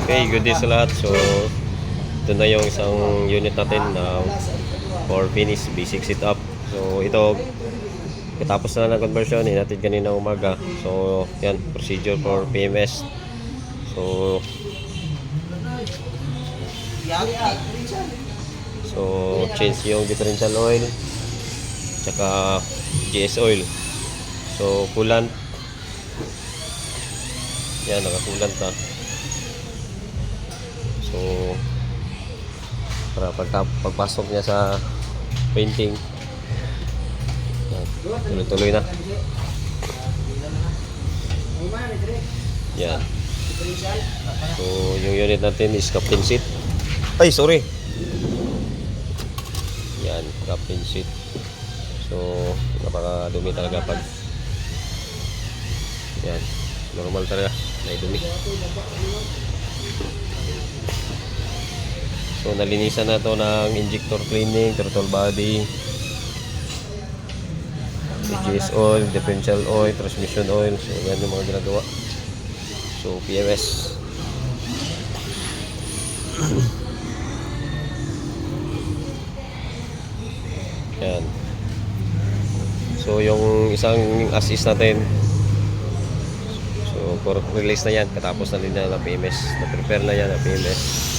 Okay, good day sa lahat. So, ito na yung isang unit natin na for finish basic setup. So, ito katapos na ng conversion, natin kanina umaga. So, yan, procedure for PMS. So, change yung differential oil tsaka GS oil. So, coolant. Yan, naka-coolant na. So, para pagpasok niya sa painting, tuloy-tuloy na. Yan. So, yung unit natin is captain seat. Ay, sorry. Yan, captain seat. So, napakadumi talaga pag yan, normal talaga, naidumi. So, nalinisan na to ng injector cleaning, throttle body, GS oil, differential oil, transmission oil. So, yan yung mga ginagawa. So, PMS. Yan. So, yung isang assist natin, so, release na yan. Katapos na din na ng PMS. Na-prepare na yan ng PMS.